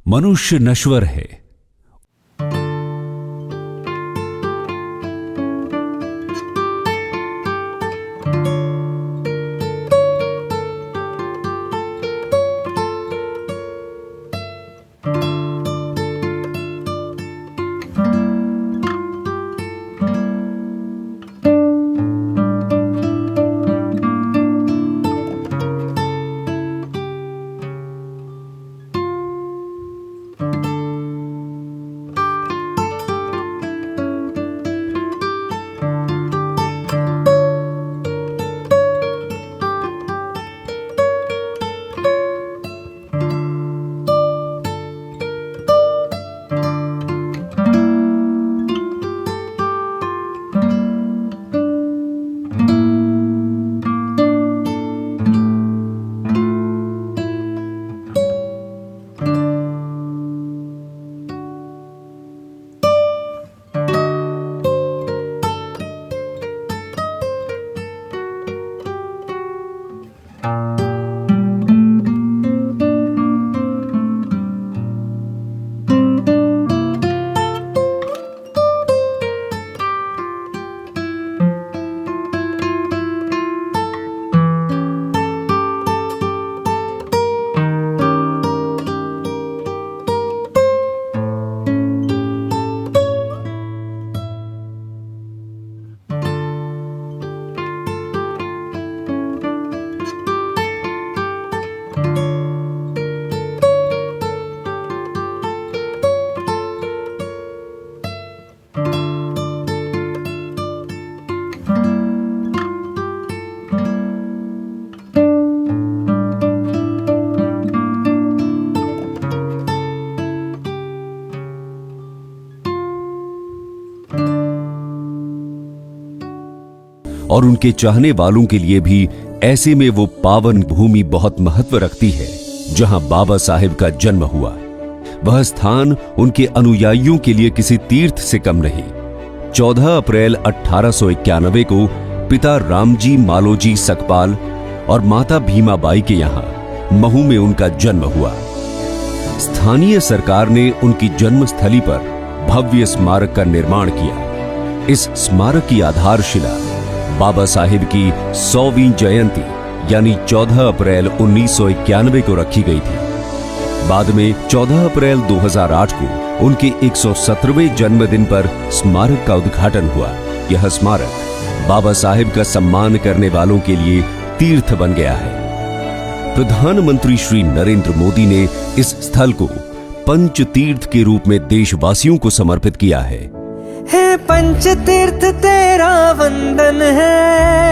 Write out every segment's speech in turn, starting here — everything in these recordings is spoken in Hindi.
मनुष्य नश्वर है। और उनके चाहने वालों के लिए भी ऐसे में वो पावन भूमि बहुत महत्व रखती है जहां बाबा साहेब का जन्म हुआ। वह स्थान उनके अनुयायियों के लिए किसी तीर्थ से कम नहीं। 14 अप्रैल 1891 को पिता रामजी मालोजी सकपाल और माता भीमाबाई के यहां महू में उनका जन्म हुआ। स्थानीय सरकार ने उनकी जन्मस्थली पर भव्य स्मारक का निर्माण किया। इस स्मारक की आधारशिला बाबा साहेब की 100वीं जयंती यानी 14 अप्रैल 1991 को रखी गई थी। बाद में 14 अप्रैल 2008 को उनके 117वें जन्मदिन पर स्मारक का उद्घाटन हुआ। यह स्मारक बाबा साहेब का सम्मान करने वालों के लिए तीर्थ बन गया है। प्रधानमंत्री श्री नरेंद्र मोदी ने इस स्थल को पंच तीर्थ के रूप में देशवासियों को समर्पित किया है। पंच तीर्थ तेरा वंदन है।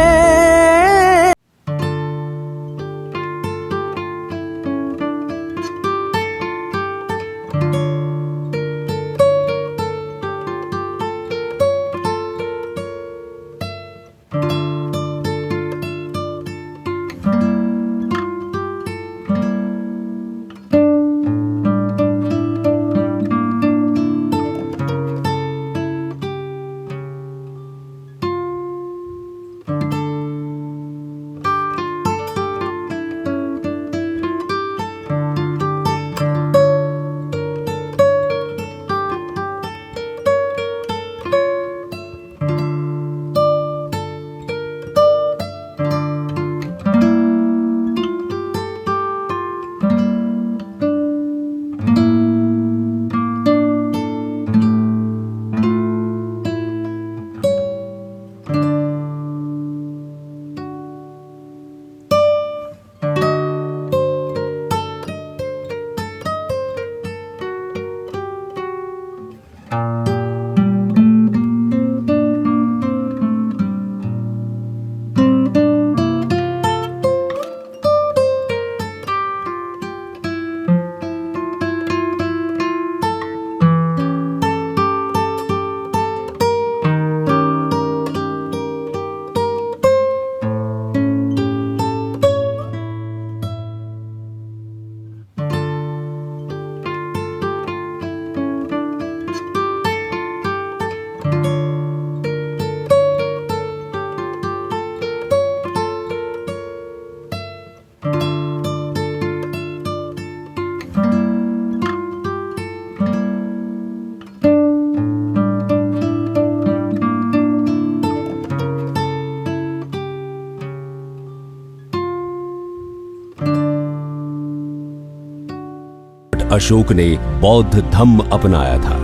अशोक ने बौद्ध धम्म अपनाया था।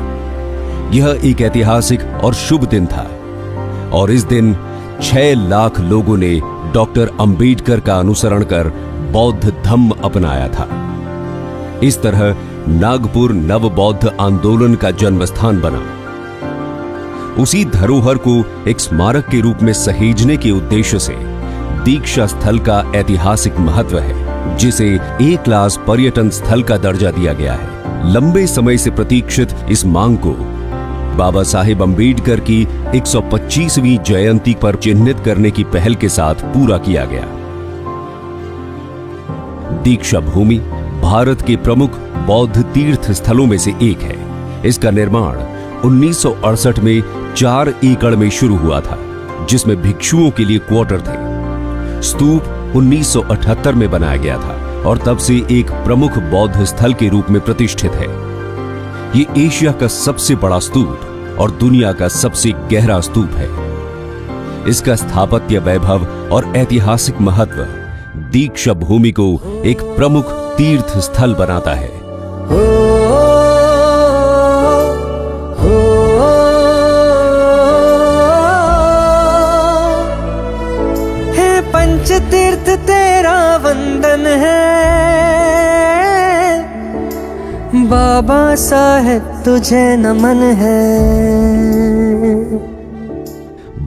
यह एक ऐतिहासिक और शुभ दिन था और इस दिन 6 लाख लोगों ने डॉक्टर अंबेडकर का अनुसरण कर बौद्ध धम्म अपनाया था। इस तरह नागपुर नव बौद्ध आंदोलन का जन्म स्थान बना। उसी धरोहर को एक स्मारक के रूप में सहेजने के उद्देश्य से दीक्षा स्थल का ऐतिहासिक महत्व है, जिसे A क्लास पर्यटन स्थल का दर्जा दिया गया है। लंबे समय से प्रतीक्षित इस मांग को बाबा साहेब अंबेडकर की 125वीं जयंती पर चिन्हित करने की पहल के साथ पूरा किया गया। दीक्षा भूमि भारत के प्रमुख बौद्ध तीर्थ स्थलों में से एक है। इसका निर्माण 1968 में 4 एकड़ में शुरू हुआ था, जिसमें भिक्षुओं के लिए क्वार्टर थे। स्तूप 1978 में बनाया गया था और तब से एक प्रमुख बौद्ध स्थल के रूप में प्रतिष्ठित है। ये एशिया का सबसे बड़ा स्तूप और दुनिया का सबसे गहरा स्तूप है। इसका स्थापत्य वैभव और ऐतिहासिक महत्व दीक्षा भूमि को एक प्रमुख तीर्थ स्थल बनाता है। है पंच तीर्थ तेरा वंदन है, बाबा साहेब तुझे नमन है।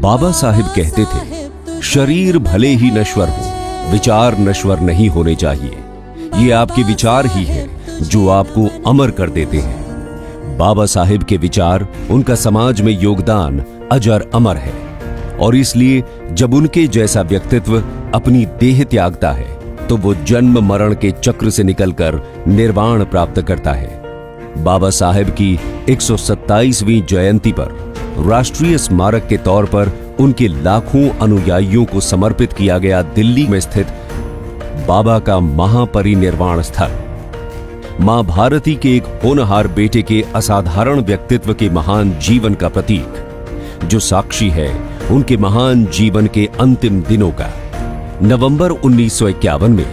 बाबा साहेब कहते थे, शरीर भले ही नश्वर हो, विचार नश्वर नहीं होने चाहिए। ये आपके विचार ही है जो आपको अमर कर देते हैं। बाबा साहेब के विचार, उनका समाज में योगदान अजर अमर है और इसलिए जब उनके जैसा व्यक्तित्व अपनी देह त्यागता है तो वो जन्म मरण के चक्र से निकलकर निर्वाण प्राप्त करता है। बाबा साहेब की 127वीं जयंती पर राष्ट्रीय स्मारक के तौर पर उनके लाखों अनुयायियों को समर्पित किया गया दिल्ली में स्थित बाबा का महापरिनिर्वाण स्थल, मां भारती के एक होनहार बेटे के असाधारण व्यक्तित्व के महान जीवन का प्रतीक, जो साक्षी है उनके महान जीवन के अंतिम दिनों का। नवंबर 1951 में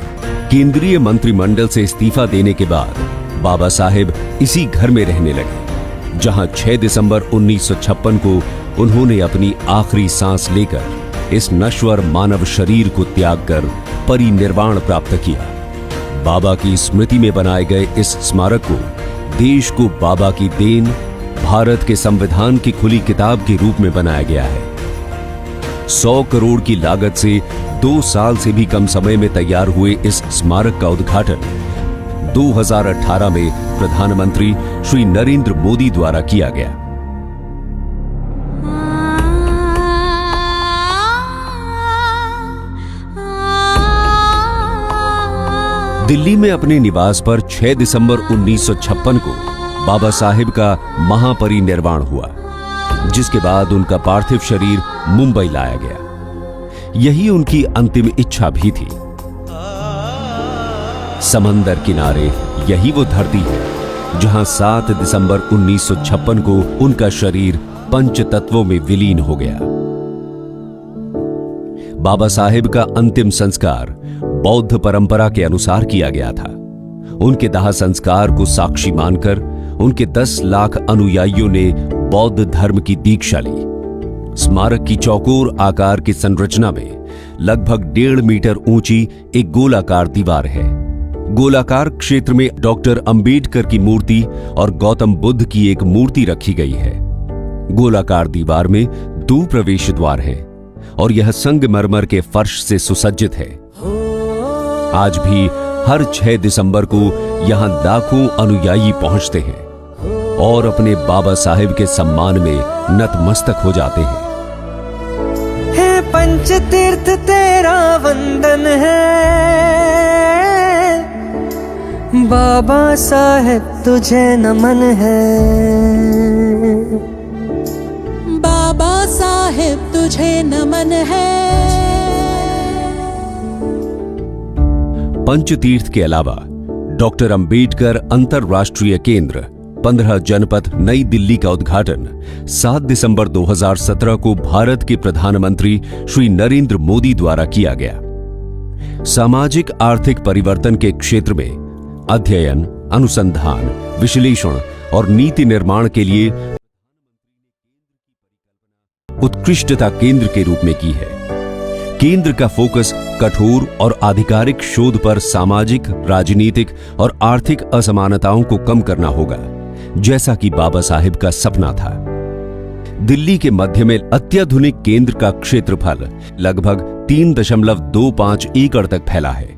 केंद्रीय मंत्रिमंडल से इस्तीफा देने के बाद बाबा साहेब इसी घर में रहने लगे, जहां 6 दिसंबर 1956 को उन्होंने अपनी आखिरी सांस लेकर इस नश्वर मानव शरीर को त्याग कर परिनिर्वाण प्राप्त किया। बाबा की स्मृति में बनाए गए इस स्मारक को देश को बाबा की देन, भारत के संविधान की खुली किताब के रूप में बनाया गया है। 100 करोड़ की लागत से 2 साल से भी कम समय में तैयार हुए इस स्मारक का उद्घाटन 2018 में प्रधानमंत्री श्री नरेंद्र मोदी द्वारा किया गया। दिल्ली में अपने निवास पर 6 दिसंबर 1956 को बाबा साहेब का महापरिनिर्वाण हुआ, जिसके बाद उनका पार्थिव शरीर मुंबई लाया गया। यही उनकी अंतिम इच्छा भी थी। समंदर किनारे यही वो धरती है जहां 7 दिसंबर 1956 को उनका शरीर पंच तत्वों में विलीन हो गया। बाबा साहेब का अंतिम संस्कार बौद्ध परंपरा के अनुसार किया गया था। उनके दाह संस्कार को साक्षी मानकर उनके 10 लाख अनुयायियों ने बौद्ध धर्म की दीक्षा ली। स्मारक की चौकोर आकार की संरचना में लगभग 1.5 मीटर ऊंची एक गोलाकार दीवार है। गोलाकार क्षेत्र में डॉक्टर अंबेडकर की मूर्ति और गौतम बुद्ध की एक मूर्ति रखी गई है। गोलाकार दीवार में 2 प्रवेश द्वार हैं और यह संगमरमर के फर्श से सुसज्जित है। आज भी हर 6 दिसंबर को यहां लाखों अनुयायी पहुंचते हैं और अपने बाबा साहेब के सम्मान में नतमस्तक हो जाते हैं। है पंच तीर्थ तेरा वंदन है, बाबा साहेब तुझे नमन है। बाबा साहेब तुझे नमन है। पंचतीर्थ के अलावा डॉक्टर अंबेडकर अंतरराष्ट्रीय केंद्र 15 जनपद नई दिल्ली का उद्घाटन 7 दिसंबर 2017 को भारत के प्रधानमंत्री श्री नरेंद्र मोदी द्वारा किया गया। सामाजिक आर्थिक परिवर्तन के क्षेत्र में अध्ययन, अनुसंधान, विश्लेषण और नीति निर्माण के लिए उत्कृष्टता केंद्र के रूप में की है। केंद्र का फोकस कठोर और आधिकारिक शोध पर सामाजिक, राजनीतिक और आर्थिक असमानताओं को कम करना होगा, जैसा कि बाबा साहेब का सपना था। दिल्ली के मध्य में अत्याधुनिक केंद्र का क्षेत्रफल लगभग 3.25 एकड़ तक फैला है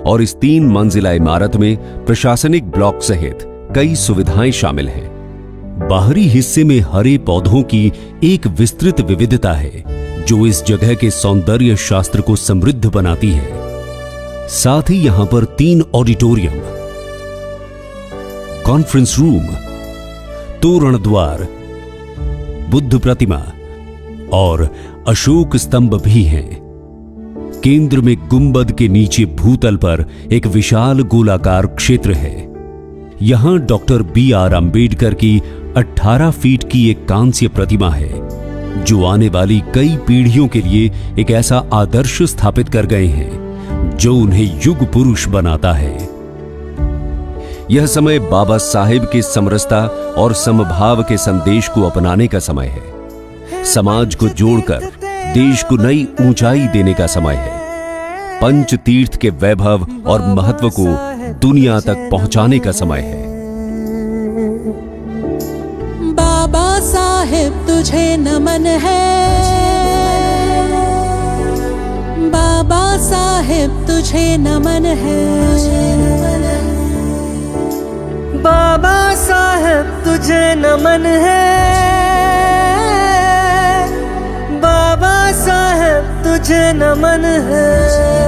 और इस 3 मंजिला इमारत में प्रशासनिक ब्लॉक सहित कई सुविधाएं शामिल हैं। बाहरी हिस्से में हरे पौधों की एक विस्तृत विविधता है जो इस जगह के सौंदर्य शास्त्र को समृद्ध बनाती है। साथ ही यहां पर 3 ऑडिटोरियम, कॉन्फ्रेंस रूम, तोरण द्वार, बुद्ध प्रतिमा और अशोक स्तंभ भी हैं। केंद्र में गुंबद के नीचे भूतल पर एक विशाल गोलाकार क्षेत्र है। यहां डॉक्टर B.R. अंबेडकर की 18 फीट की एक कांस्य प्रतिमा है जो आने वाली कई पीढ़ियों के लिए एक ऐसा आदर्श स्थापित कर गए हैं जो उन्हें युग पुरुष बनाता है। यह समय बाबा साहेब के समरसता और समभाव के संदेश को अपनाने का समय है। समाज को जोड़कर देश को नई ऊंचाई देने का समय है। पंच तीर्थ के वैभव और महत्व को दुनिया तक पहुंचाने का समय है। बाबा साहेब तुझे नमन है, बाबा साहेब तुझे नमन है, बाबा साहेब तुझे नमन है, बाबा साहेब तुझे नमन है।